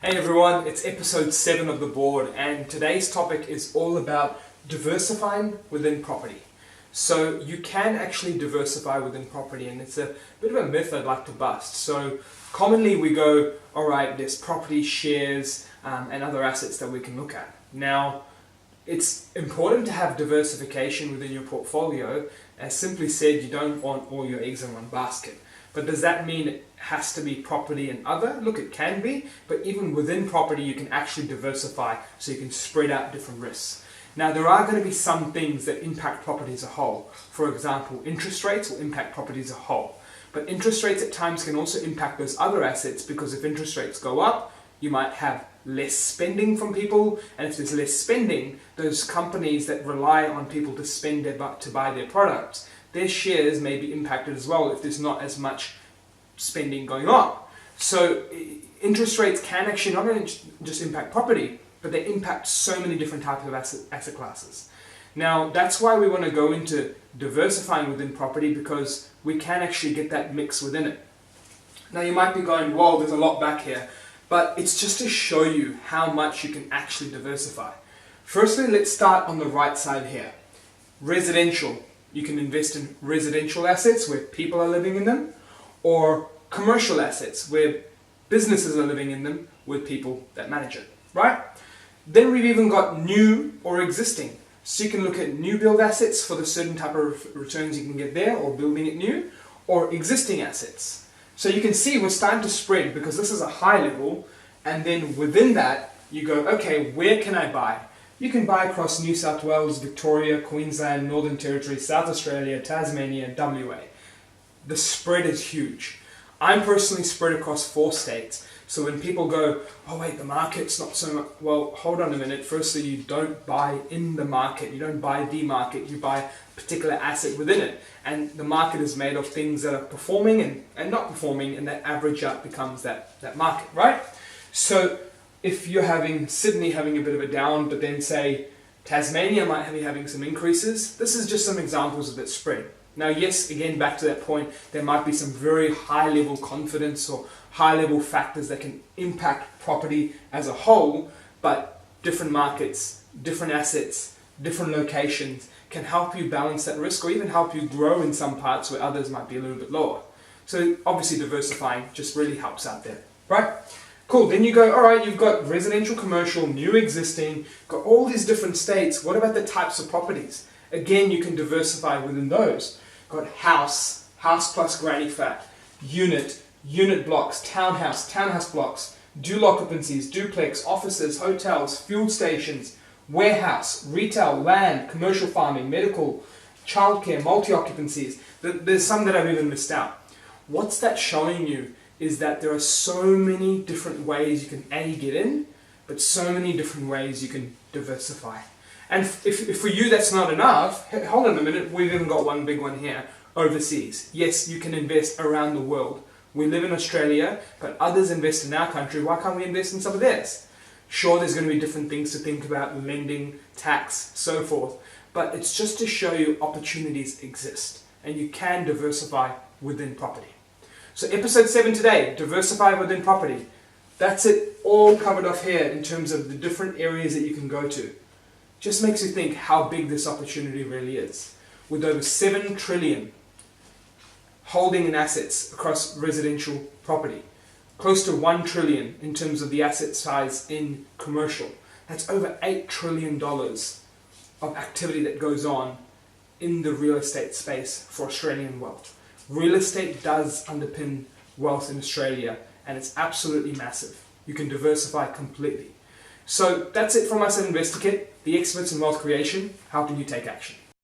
Hey everyone, it's episode 7 of the board, and today's topic is all about diversifying within property. So you can actually diversify within property, and it's a bit of a myth I'd like to bust. So commonly we go, alright, there's property, shares, and other assets that we can look at. Now, it's important to have diversification within your portfolio. As simply said, you don't want all your eggs in one basket. But does that mean it has to be property and other? Look, it can be, but even within property you can actually diversify so you can spread out different risks. Now, there are going to be some things that impact property as a whole. For example, interest rates will impact property as a whole. But interest rates at times can also impact those other assets, because if interest rates go up, you might have less spending from people, and if there's less spending, those companies that rely on people to spend to buy their products, their shares may be impacted as well if there's not as much spending going on. So interest rates can actually not only just impact property, but they impact so many different types of asset classes. Now, that's why we want to go into diversifying within property, because we can actually get that mix within it. Now, you might be going, whoa, there's a lot back here, but it's just to show you how much you can actually diversify. Firstly, let's start on the right side here. Residential. You can invest in residential assets where people are living in them, or commercial assets where businesses are living in them with people that manage it, right? Then we've even got new or existing. So you can look at new build assets for the certain type of returns you can get there, or building it new, or existing assets. So you can see we're starting to spread, because this is a high level, and then within that you go, okay, where can I buy? You can buy across New South Wales, Victoria, Queensland, Northern Territory, South Australia, Tasmania, WA. The spread is huge. I'm personally spread across 4 states. So when people go, oh wait, the market's not so much, well, hold on a minute. Firstly, you don't buy in the market. You don't buy the market. You buy a particular asset within it. And the market is made of things that are performing and not performing, and that average out becomes that market, right? So if you're having Sydney having a bit of a down, but then say Tasmania might be having some increases, this is just some examples of that spread. Now, yes, again, back to that point, there might be some very high level confidence or high level factors that can impact property as a whole, but different markets, different assets, different locations can help you balance that risk, or even help you grow in some parts where others might be a little bit lower. So obviously diversifying just really helps out there, right? Cool, then you go, alright, you've got residential, commercial, new, existing, got all these different states. What about the types of properties? Again, you can diversify within those. Got house plus granny flat, unit blocks, townhouse blocks, dual occupancies, duplex, offices, hotels, fuel stations, warehouse, retail, land, commercial farming, medical, childcare, multi-occupancies. There's some that I've even missed out. What's that showing you is that there are so many different ways you can get in, but so many different ways you can diversify. And if for you that's not enough, hold on a minute, we've even got one big one here, overseas. Yes, you can invest around the world. We live in Australia, but others invest in our country. Why can't we invest in some of theirs? Sure, there's going to be different things to think about, lending, tax, so forth, but it's just to show you opportunities exist, and you can diversify within property. So episode 7 today, diversify within property. That's it, all covered off here in terms of the different areas that you can go to. Just makes you think how big this opportunity really is. With over 7 trillion holding in assets across residential property, close to 1 trillion in terms of the asset size in commercial. That's over $8 trillion of activity that goes on in the real estate space for Australian wealth. Real estate does underpin wealth in Australia, and it's absolutely massive. You can diversify completely. So that's it from us at InvestorKit, the experts in wealth creation, helping you take action.